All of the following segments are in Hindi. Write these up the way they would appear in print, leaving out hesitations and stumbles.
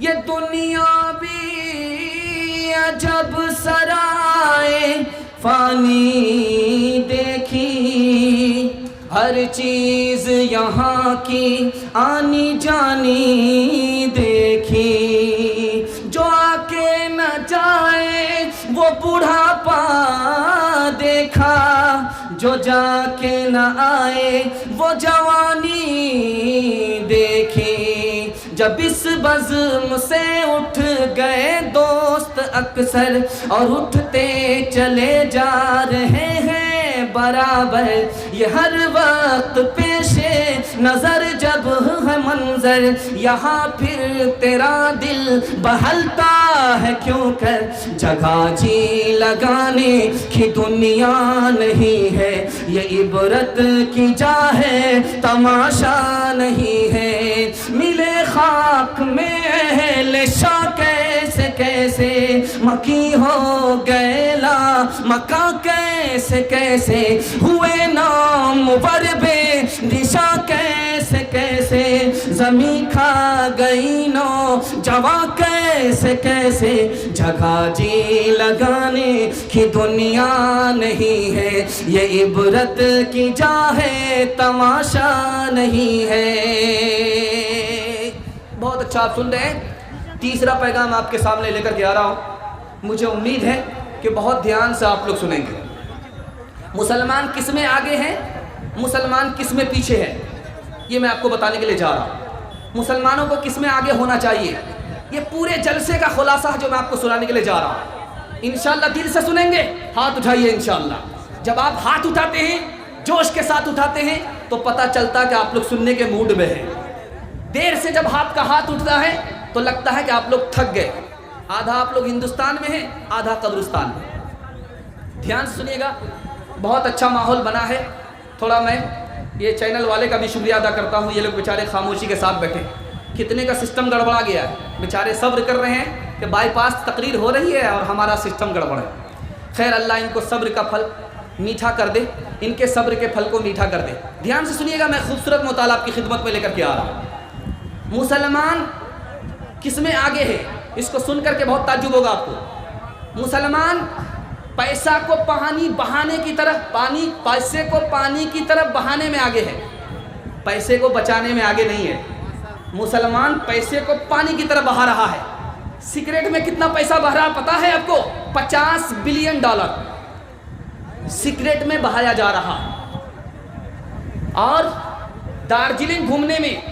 ये दुनिया भी अजब सराए फानी देखी, हर चीज यहाँ की आनी जानी देखी। जो आके न जाए वो बुढ़ापा देखा, जो जाके न आए वो जवानी देखी। जब इस बज़्म से उठ गए दोस्त अक्सर और उठते चले जा रहे हैं बराबर, ये हर वक्त पेशे नजर जब है मंजर, यहाँ फिर तेरा दिल बहलता है क्यों कर। जगह जी लगाने की दुनिया नहीं है, ये इबरत की जा है तमाशा नहीं है। मिले खाक में अहले शाह कैसे कैसे, मकी हो गए ला मका कैसे कैसे, हुए नाम वरबे दिशा कैसे कैसे, जमी खा गई नो जवा कैसे कैसे। जगह जी लगाने की दुनिया नहीं है, ये इबरत की जा है तमाशा नहीं है। बहुत अच्छा आप सुन रहे हैं। तीसरा पैगाम आपके सामने लेकर के आ रहा हूँ। मुझे उम्मीद है कि बहुत ध्यान से आप लोग सुनेंगे। मुसलमान किस में आगे हैं, मुसलमान किस में पीछे है, ये मैं आपको बताने के लिए जा रहा हूँ। मुसलमानों को किस में आगे होना चाहिए, ये पूरे जलसे का खुलासा जो मैं आपको सुनाने के लिए जा रहा हूँ। इंशाअल्लाह दिल से सुनेंगे, हाथ उठाइए इंशाअल्लाह। जब आप हाथ उठाते हैं, जोश के साथ उठाते हैं, तो पता चलता कि आप लोग सुनने के मूड में हैं। देर से जब आपका हाथ उठता है तो लगता है कि आप लोग थक गए। आधा आप लोग हिंदुस्तान में हैं, आधा कब्रिस्तान में। ध्यान से सुनिएगा, बहुत अच्छा माहौल बना है। थोड़ा मैं ये चैनल वाले का भी शुक्रिया अदा करता हूँ। ये लोग बेचारे खामोशी के साथ बैठे, कितने का सिस्टम गड़बड़ा गया है। बेचारे सब्र कर रहे हैं कि बाईपास तकरीर हो रही है और हमारा सिस्टम गड़बड़ है। खैर अल्लाह इनको सब्र का फल मीठा कर दे, इनके सब्र के फल को मीठा कर दे। ध्यान से सुनिएगा, मैं खूबसूरत मुताला आपकी खिदमत में लेकर के आ रहा हूँ। मुसलमान किस में आगे है, इसको सुन करके बहुत ताज्जुब होगा आपको। मुसलमान पैसा को पानी बहाने की तरफ, पैसे को पानी की तरफ बहाने में आगे है, पैसे को बचाने में आगे नहीं है। मुसलमान पैसे को पानी की तरफ बहा रहा है। सिगरेट में कितना पैसा बह रहा पता है आपको? 50 बिलियन डॉलर सिगरेट में बहाया जा रहा। और दार्जिलिंग घूमने में,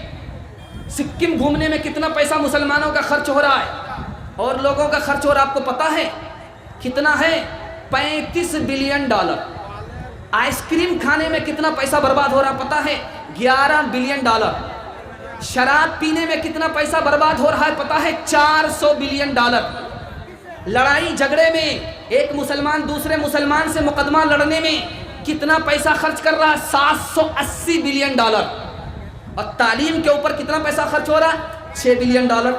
सिक्किम घूमने में कितना पैसा मुसलमानों का खर्च हो रहा है और लोगों का खर्च हो रहा आपको पता है कितना है? 35 बिलियन डॉलर। आइसक्रीम खाने में कितना पैसा बर्बाद हो रहा पता है? 11 बिलियन डॉलर। शराब पीने में कितना पैसा बर्बाद हो रहा है पता है? 400 बिलियन डॉलर। लड़ाई झगड़े में एक मुसलमान दूसरे मुसलमान से मुकदमा लड़ने में कितना पैसा खर्च कर रहा है? 780 बिलियन डॉलर। और तालीम के ऊपर कितना पैसा खर्च हो रहा है? 6 बिलियन डॉलर।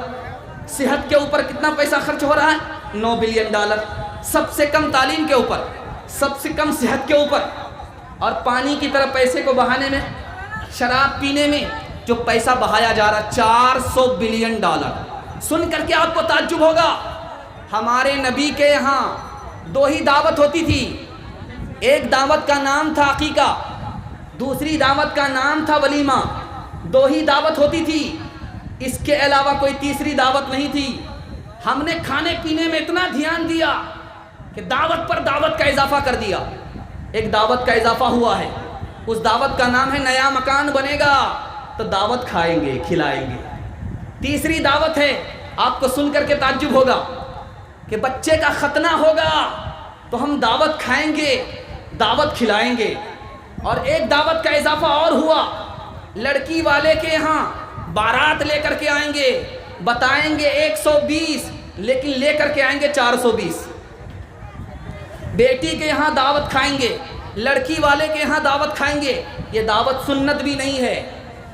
सेहत के ऊपर कितना पैसा खर्च हो रहा है? 9 बिलियन डॉलर। सबसे कम तालीम के ऊपर, सबसे कम सेहत के ऊपर, और पानी की तरह पैसे को बहाने में, शराब पीने में जो पैसा बहाया जा रहा 400 बिलियन डॉलर। सुन करके आपको ताज्जुब होगा। हमारे नबी के यहाँ 2 ही दावत होती थी। एक दावत का नाम था अकीका, दूसरी दावत का नाम था वलीमा। 2 ही दावत होती थी, इसके अलावा कोई तीसरी दावत नहीं थी। हमने खाने पीने में इतना ध्यान दिया कि दावत पर दावत का इजाफा कर दिया। एक दावत का इजाफा हुआ है, उस दावत का नाम है नया मकान बनेगा तो दावत खाएंगे खिलाएंगे। तीसरी दावत है, आपको सुनकर के ताज्जुब होगा, कि बच्चे का खतना होगा तो हम दावत खाएंगे दावत खिलाएंगे। और एक दावत का इजाफा और हुआ, लड़की वाले के यहाँ बारात लेकर के आएंगे, बताएंगे 120 लेकिन लेकर के आएंगे 420। बेटी के यहाँ दावत खाएंगे, लड़की वाले के यहाँ दावत खाएंगे। ये दावत सुन्नत भी नहीं है,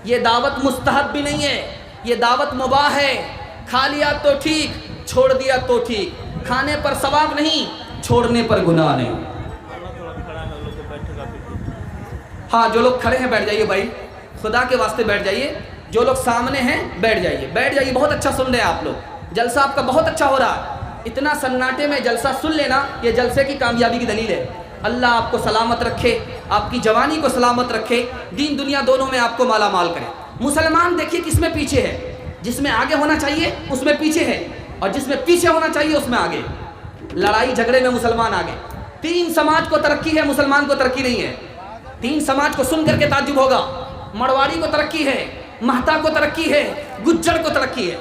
ये दावत मुस्तहब भी नहीं है, ये दावत मुबाह है। खा लिया तो ठीक, छोड़ दिया तो ठीक। खाने पर सवाब नहीं, छोड़ने पर गुनाह नहीं। हाँ, जो लोग खड़े हैं बैठ जाइए भाई, खुदा के वास्ते बैठ जाइए। जो लोग सामने हैं बैठ जाइए, बैठ जाइए, बहुत अच्छा सुन रहे हैं आप लोग, जलसा आपका बहुत अच्छा हो रहा है। इतना सन्नाटे में जलसा सुन लेना, ये जलसे की कामयाबी की दलील है। अल्लाह आपको सलामत रखे, आपकी जवानी को सलामत रखे, दीन दुनिया दोनों में आपको माला माल करे। मुसलमान देखिए किसमें पीछे है, जिसमें आगे होना चाहिए उसमें पीछे है, और जिसमें पीछे होना चाहिए उसमें आगे। लड़ाई झगड़े में मुसलमान आगे। 3 समाज को तरक्की है, मुसलमान को तरक्की नहीं है। 3 समाज को सुन करके ताज्जुब होगा। मरवाड़ी को तरक्की है, महता को तरक्की है, गुज्जर को तरक्की है।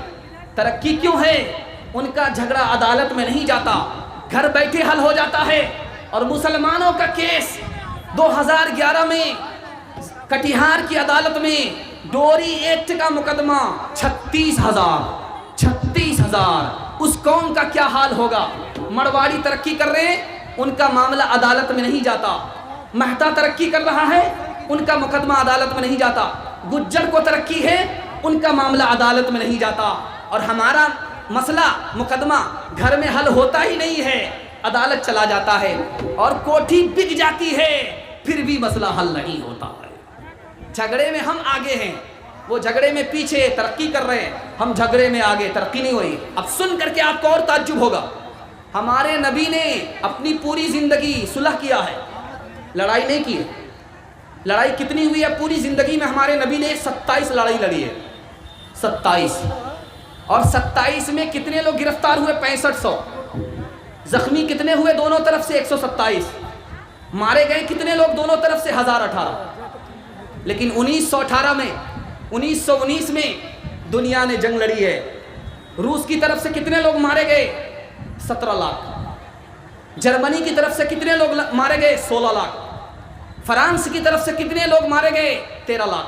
तरक्की क्यों है? उनका झगड़ा अदालत में नहीं जाता, घर बैठे हल हो जाता है। और मुसलमानों का केस 2011 में कटिहार की अदालत में डोरी एक्ट का मुकदमा 36,000। उस कौम का क्या हाल होगा? मरवाड़ी तरक्की कर रहे हैं, उनका मामला अदालत में नहीं जाता। महता तरक्की कर रहा है, उनका मुकदमा अदालत में नहीं जाता। गुज्जर को तरक्की है, उनका मामला अदालत में नहीं जाता। और हमारा मसला मुकदमा घर में हल होता ही नहीं है, अदालत चला जाता है और कोठी बिक जाती है, फिर भी मसला हल नहीं होता है। झगड़े में हम आगे हैं, वो झगड़े में पीछे तरक्की कर रहे हैं, हम झगड़े में आगे, तरक्की नहीं हो रही। अब सुन करके आपको और ताज्जुब होगा, हमारे नबी ने अपनी पूरी जिंदगी सुलह किया है, लड़ाई नहीं की है। लड़ाई कितनी हुई है पूरी जिंदगी में? हमारे नबी ने 27 लड़ाई लड़ी है, 27। और 27 में कितने लोग गिरफ्तार हुए? 6500। जख्मी कितने हुए दोनों तरफ से? 127। मारे गए कितने लोग दोनों तरफ से? 1018। लेकिन 1919 में दुनिया ने जंग लड़ी है। रूस की तरफ से कितने लोग मारे गए? 17 लाख। जर्मनी की तरफ से कितने लोग मारे गए? 16 लाख। फ्रांस की तरफ से कितने लोग मारे गए? 13 लाख।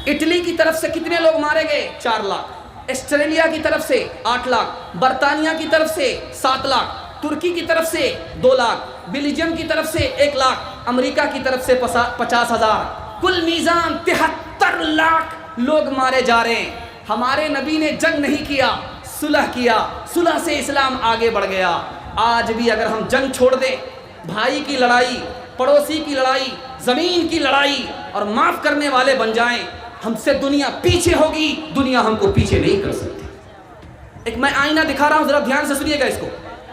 इटली की तरफ से कितने लोग मारे गए? 4 लाख। ऑस्ट्रेलिया की तरफ से 8 लाख। बर्तानिया की तरफ से 7 लाख। तुर्की की तरफ से 2 लाख। बेल्जियम की तरफ से 1 लाख। अमेरिका की तरफ से 50,000। कुल मीज़ान 73 लाख लोग मारे जा रहे हैं। हमारे नबी ने जंग नहीं किया, सुलह किया। सुलह से इस्लाम आगे बढ़ गया। आज भी अगर हम जंग छोड़ दें, भाई की लड़ाई, पड़ोसी की लड़ाई, जमीन की लड़ाई, और माफ करने वाले बन जाएं, हमसे दुनिया पीछे होगी, दुनिया हमको पीछे नहीं कर सकती। एक मैं आईना दिखा रहा हूं, जरा ध्यान से सुनिएगा, इसको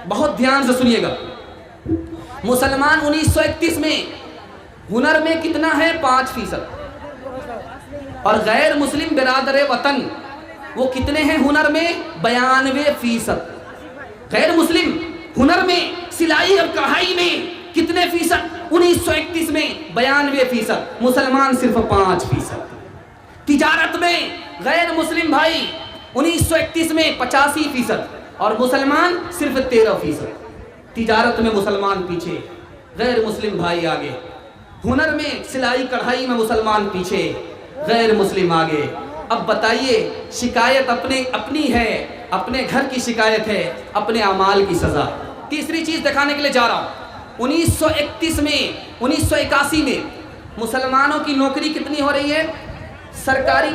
बहुत ध्यान से सुनिएगा। मुसलमान 1931 में हुनर में कितना है? 5%। और गैर मुस्लिम बिरादर वतन वो कितने हैं हुनर में? 92%। गैर मुस्लिम हुनर में, सिलाई और कढ़ाई में कितने फीसद? 1931 में 92%। मुसलमान सिर्फ 5%। तिजारत में गैर मुस्लिम भाई 1931 में 85% और मुसलमान सिर्फ 13%। तिजारत में मुसलमान पीछे, गैर मुस्लिम भाई आगे। हुनर में, सिलाई कढ़ाई में मुसलमान पीछे, गैर मुस्लिम आगे। अब बताइए, शिकायत अपनी है, अपने घर की शिकायत है, अपने अमाल की सजा। तीसरी चीज दिखाने के लिए जा रहा हूं। 1931 में, 1981 में मुसलमानों की नौकरी कितनी हो रही है? सरकारी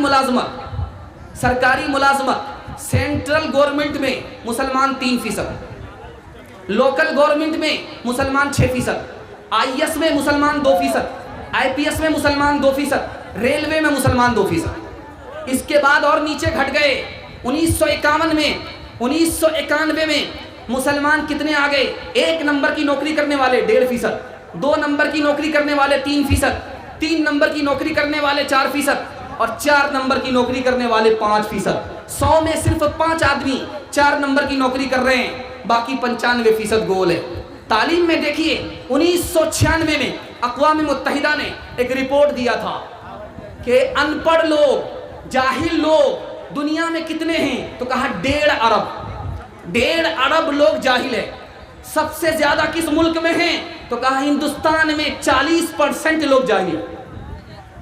मुलाजमत सेंट्रल गवर्नमेंट में मुसलमान 3%, लोकल गवर्नमेंट में मुसलमान 6%, IAS में मुसलमान 2%, IPS में मुसलमान 2%, रेलवे में मुसलमान 2%। इसके बाद और नीचे घट गए। 1991 में मुसलमान कितने आ गए? 1 नंबर की नौकरी करने वाले 1.5%, 2 नंबर की नौकरी करने वाले 3%, 3 नंबर की नौकरी करने वाले 4% और 4 नंबर की नौकरी करने वाले 5%। 100 में सिर्फ 5 आदमी 4 नंबर की नौकरी कर रहे हैं, बाकी 95% गोल है। तालीम में देखिए, 1996 में अक़वाम मुत्तहिदा ने एक रिपोर्ट दिया था कि अनपढ़ लोग, जाहिल लोग दुनिया में कितने हैं? तो कहा 1.5 अरब। 1.5 अरब लोग जाहिल है। सबसे ज्यादा किस मुल्क में हैं? तो कहा हिंदुस्तान में 40% लोग जाहिल।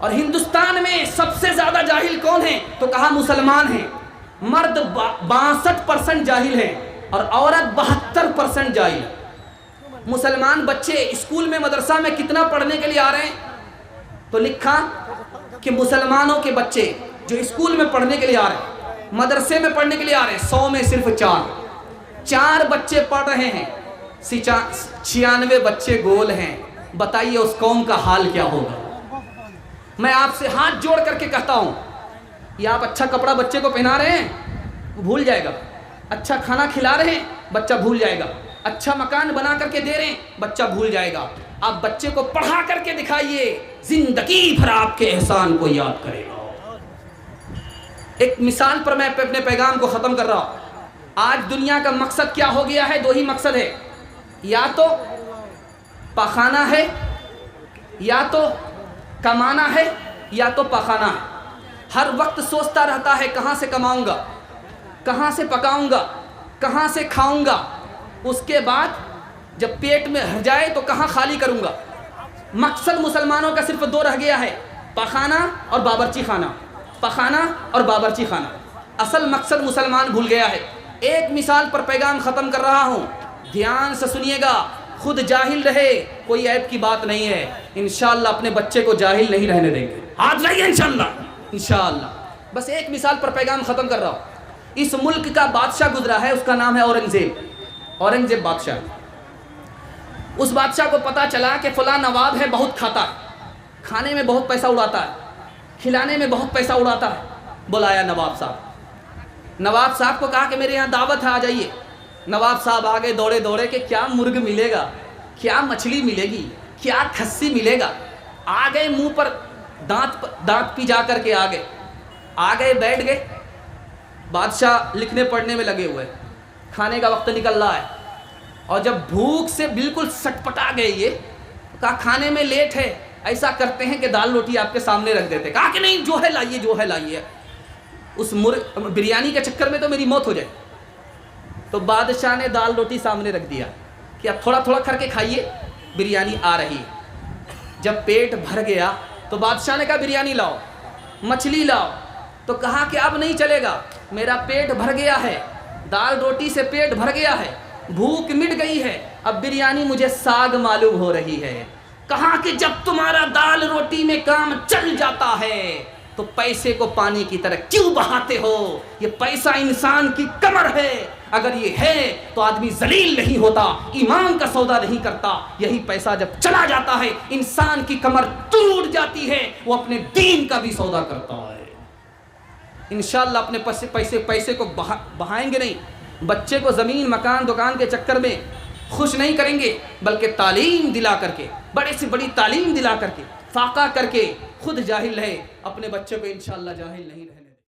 और हिंदुस्तान में सबसे ज्यादा जाहिल कौन है? तो कहा मुसलमान हैं। मर्द 62% जाहिल हैं और औरत 72% जाहिल। मुसलमान बच्चे स्कूल में, मदरसा में कितना पढ़ने के लिए आ रहे हैं? तो लिखा कि मुसलमानों के बच्चे जो स्कूल में पढ़ने के लिए आ रहे हैं, मदरसे में पढ़ने के लिए आ रहे हैं, 100 में सिर्फ 4 बच्चे पढ़ रहे हैं, 96 बच्चे गोल हैं। बताइए उस कौम का हाल क्या होगा? मैं आपसे हाथ जोड़ करके कहता हूँ, ये आप अच्छा कपड़ा बच्चे को पहना रहे हैं, वो भूल जाएगा। अच्छा खाना खिला रहे हैं, बच्चा भूल जाएगा। अच्छा मकान बना करके दे रहे हैं, बच्चा भूल जाएगा। आप बच्चे को पढ़ा करके दिखाइए, जिंदगी भर आपके एहसान को याद करेगा। एक मिसाल पर मैं अपने पैगाम को ख़त्म कर रहा हूँ। आज दुनिया का मकसद क्या हो गया है? दो ही मकसद है, या तो पखाना है, या तो कमाना है, या तो पखाना है। हर वक्त सोचता रहता है कहाँ से कमाऊंगा, कहाँ से पकाऊंगा, कहाँ से खाऊंगा। उसके बाद जब पेट में भर जाए तो कहाँ खाली करूंगा। मकसद मुसलमानों का सिर्फ दो रह गया है, पखाना और बावर्ची खाना, पखाना और बावर्ची खाना। असल मकसद मुसलमान भूल गया है। एक मिसाल पर पैगाम ख़त्म कर रहा हूँ, ध्यान से सुनिएगा। खुद जाहिल रहे कोई ऐब की बात नहीं है, इंशाअल्लाह अपने बच्चे को जाहिल नहीं रहने देंगे। हाथ लाइए इंशाअल्लाह, इंशाअल्लाह। बस एक मिसाल पर पैगाम ख़त्म कर रहा हूँ। इस मुल्क का बादशाह गुजरा है, उसका नाम है औरंगज़ेब। औरंगज़ेब बादशाह, उस बादशाह को पता चला कि फ़लाँ नवाब है, बहुत खाता है, खाने में बहुत पैसा उड़ाता है, खिलाने में बहुत पैसा उड़ाता है। बुलाया नवाब साहब। नवाब साहब को कहा कि मेरे यहाँ दावत है, आ जाइए। नवाब साहब आ गए दौड़े दौड़े के, क्या मुर्ग मिलेगा, क्या मछली मिलेगी, क्या खस्सी मिलेगा। आ गए, मुंह पर दांत पिजा करके आ गए, बैठ गए। बादशाह लिखने पढ़ने में लगे हुए, खाने का वक्त निकल रहा है। और जब भूख से बिल्कुल सटपटा गए ये, कहा खाने में लेट है, ऐसा करते हैं कि दाल रोटी आपके सामने रख देते। कहा कि नहीं, जो है लाइए, जो है लाइए। उस बिरयानी के चक्कर में तो मेरी मौत हो जाए। तो बादशाह ने दाल रोटी सामने रख दिया कि अब थोड़ा थोड़ा करके खाइए, बिरयानी आ रही है। जब पेट भर गया तो बादशाह ने कहा बिरयानी लाओ, मछली लाओ। तो कहा कि अब नहीं चलेगा, मेरा पेट भर गया है, दाल रोटी से पेट भर गया है, भूख मिट गई है, अब बिरयानी मुझे साग मालूम हो रही है। कहा कि जब तुम्हारा दाल रोटी में काम चल जाता है तो पैसे को पानी की तरह क्यों बहाते हो? ये पैसा इंसान की कमर है, अगर ये है तो आदमी जलील नहीं होता, ईमान का सौदा नहीं करता। यही पैसा जब चला जाता है, इंसान की कमर टूट जाती है, वो अपने दीन का भी सौदा करता है। इंशाअल्लाह अपने पैसे को बहाएंगे नहीं, बच्चे को ज़मीन मकान दुकान के चक्कर में खुश नहीं करेंगे, बल्कि तालीम दिला करके, बड़े से बड़ी तालीम दिला करके, फाका करके खुद जाहिल रहे, अपने बच्चे को इंशाअल्लाह जाहिल नहीं रहे।